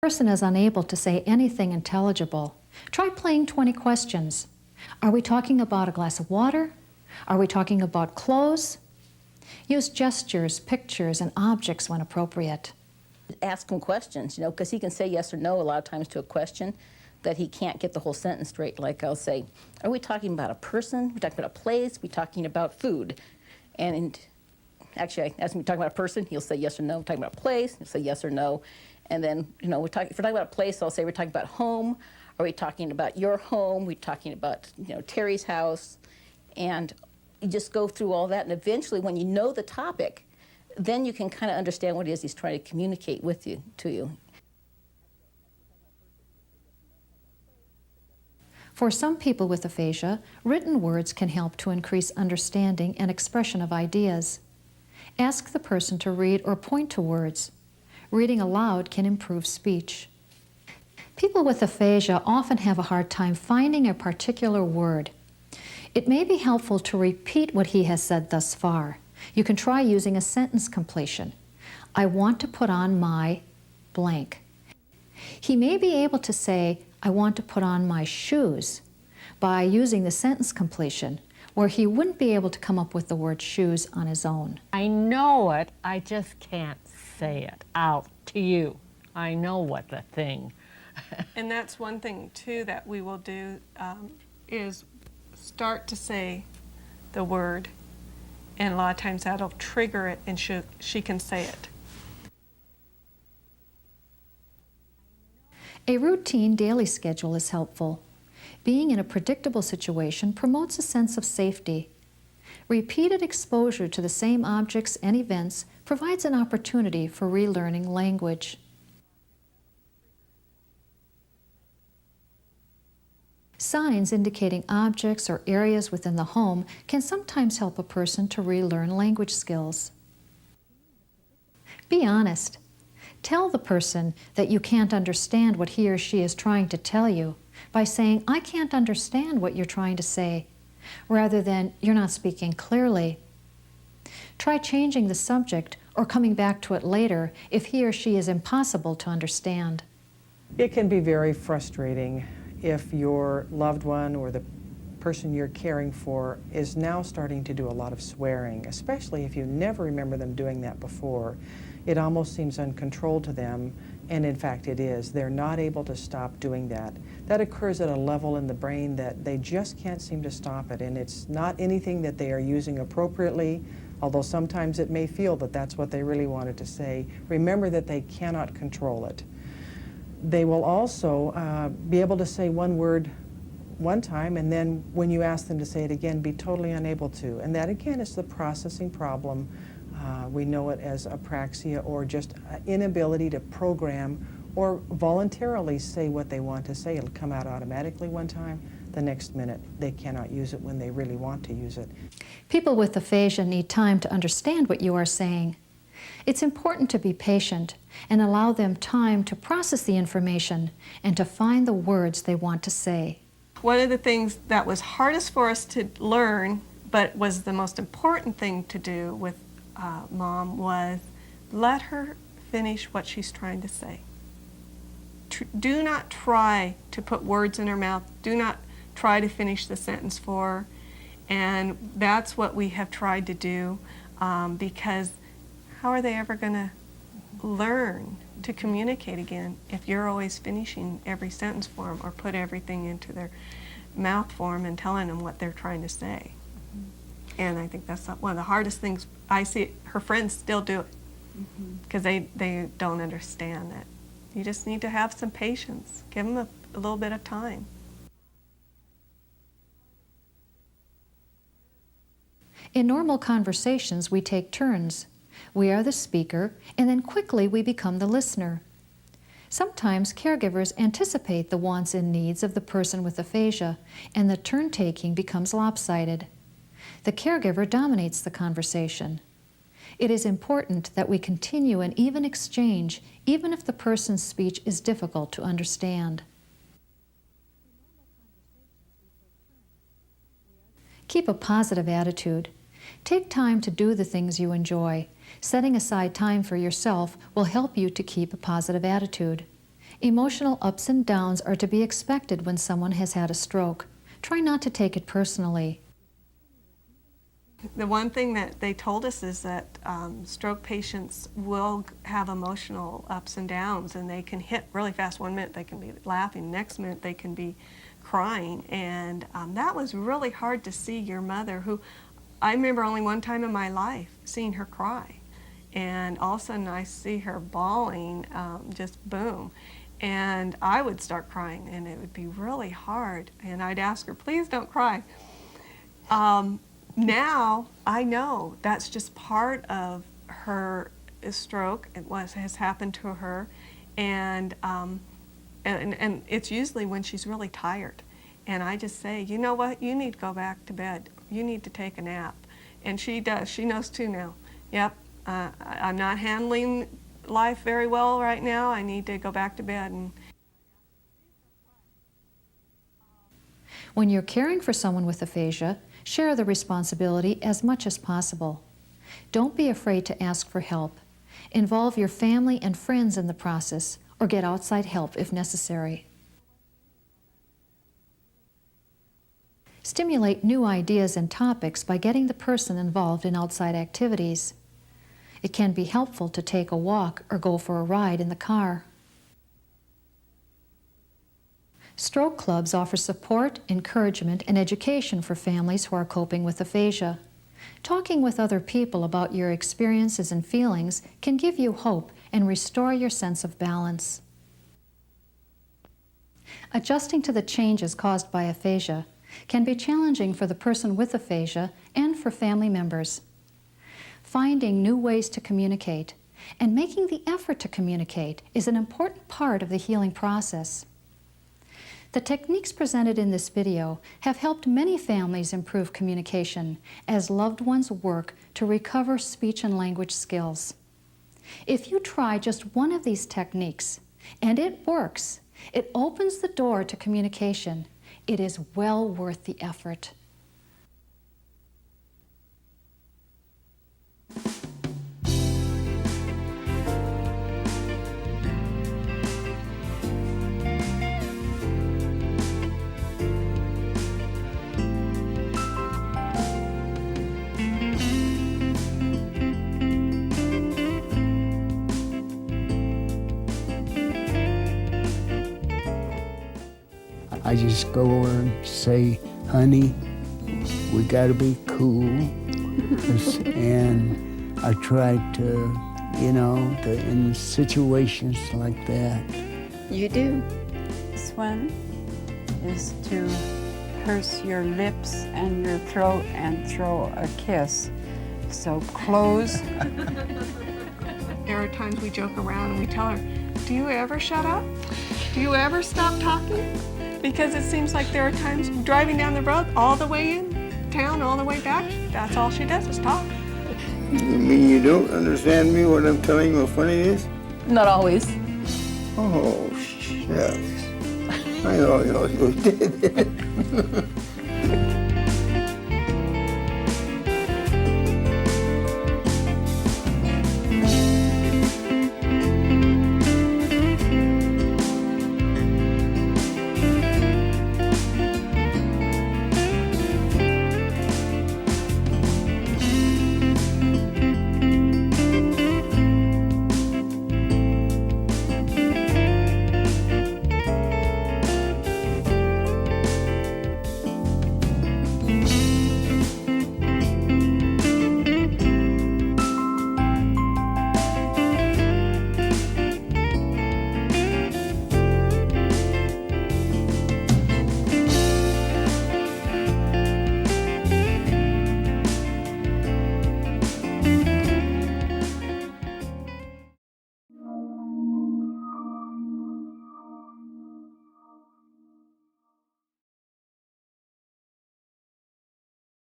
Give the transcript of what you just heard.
Person is unable to say anything intelligible, try playing 20 questions. Are we talking about a glass of water? Are we talking about clothes? Use gestures, pictures, and objects when appropriate. Ask him questions, because he can say yes or no a lot of times to a question that he can't get the whole sentence straight. Like I'll say, are we talking about a person? Are we talking about a place? Are we talking about food? And actually, I ask him, talking about a person, he'll say yes or no. We're talking about a place, he'll say yes or no. And then, if we're talking about a place, I'll say, we're talking about home. Are we talking about your home? We're talking about, Terry's house. And you just go through all that. And eventually, when you know the topic, then you can kind of understand what it is he's trying to communicate to you. For some people with aphasia, written words can help to increase understanding and expression of ideas. Ask the person to read or point to words. Reading aloud can improve speech. People with aphasia often have a hard time finding a particular word. It may be helpful to repeat what he has said thus far. You can try using a sentence completion. I want to put on my blank. He may be able to say, I want to put on my shoes, by using the sentence completion, where he wouldn't be able to come up with the word shoes on his own. I know it, I just can't say it out to you. I know what the thing. And that's one thing too that we will do is start to say the word, and a lot of times that'll trigger it and she can say it. A routine daily schedule is helpful. Being in a predictable situation promotes a sense of safety. Repeated exposure to the same objects and events provides an opportunity for relearning language. Signs indicating objects or areas within the home can sometimes help a person to relearn language skills. Be honest. Tell the person that you can't understand what he or she is trying to tell you by saying, I can't understand what you're trying to say, rather than, you're not speaking clearly. Try changing the subject or coming back to it later if he or she is impossible to understand. It can be very frustrating if your loved one or the person you're caring for is now starting to do a lot of swearing, especially if you never remember them doing that before. It almost seems uncontrolled to them, and in fact it is. They're not able to stop doing that. That occurs at a level in the brain that they just can't seem to stop it, and it's not anything that they are using appropriately, although sometimes it may feel that that's what they really wanted to say. Remember that they cannot control it. They will also be able to say one word one time, and then when you ask them to say it again, be totally unable to. And that again is the processing problem. We know it as apraxia, or just inability to program or voluntarily say what they want to say. It'll come out automatically one time, the next minute they cannot use it when they really want to use it. People with aphasia need time to understand what you are saying. It's important to be patient and allow them time to process the information and to find the words they want to say. One of the things that was hardest for us to learn, but was the most important thing to do with Mom, was let her finish what she's trying to say. Do not try to put words in her mouth. Do not try to finish the sentence for her. And that's what we have tried to do, because how are they ever going to learn to communicate again if you're always finishing every sentence for them or put everything into their mouth form and telling them what they're trying to say? And I think that's one of the hardest things. I see her friends still do it because they don't understand that. You just need to have some patience. Give them a little bit of time. In normal conversations, we take turns. We are the speaker, and then quickly we become the listener. Sometimes caregivers anticipate the wants and needs of the person with aphasia, and the turn-taking becomes lopsided. The caregiver dominates the conversation. It is important that we continue an even exchange, even if the person's speech is difficult to understand. Keep a positive attitude. Take time to do the things you enjoy. Setting aside time for yourself will help you to keep a positive attitude. Emotional ups and downs are to be expected when someone has had a stroke. Try not to take it personally. The one thing that they told us is that stroke patients will have emotional ups and downs, and they can hit really fast. 1 minute they can be laughing, next minute they can be crying, and that was really hard to see your mother, who I remember only one time in my life seeing her cry, and all of a sudden I see her bawling, just boom, and I would start crying, and it would be really hard, and I'd ask her, please don't cry. Now I know that's just part of her stroke. It has happened to her, and it's usually when she's really tired. And I just say, you know what? You need to go back to bed. You need to take a nap. And she does. She knows too now. Yep, I'm not handling life very well right now. I need to go back to bed. And When you're caring for someone with aphasia, share the responsibility as much as possible. Don't be afraid to ask for help. Involve your family and friends in the process, or get outside help if necessary. Stimulate new ideas and topics by getting the person involved in outside activities. It can be helpful to take a walk or go for a ride in the car. Stroke clubs offer support, encouragement, and education for families who are coping with aphasia. Talking with other people about your experiences and feelings can give you hope and restore your sense of balance. Adjusting to the changes caused by aphasia can be challenging for the person with aphasia and for family members. Finding new ways to communicate and making the effort to communicate is an important part of the healing process. The techniques presented in this video have helped many families improve communication as loved ones work to recover speech and language skills. If you try just one of these techniques and it works, it opens the door to communication. It is well worth the effort. I just go over and say, honey, we gotta be cool. And I try to, in situations like that. You do. This one is to purse your lips and your throat and throw a kiss. So close. there are times we joke around and we tell her, do you ever shut up? Do you ever stop talking? Because it seems like there are times driving down the road all the way in town, all the way back, that's all she does is talk. You mean you don't understand me when I'm telling you how funny it is? Not always. Oh, shucks. I know you did.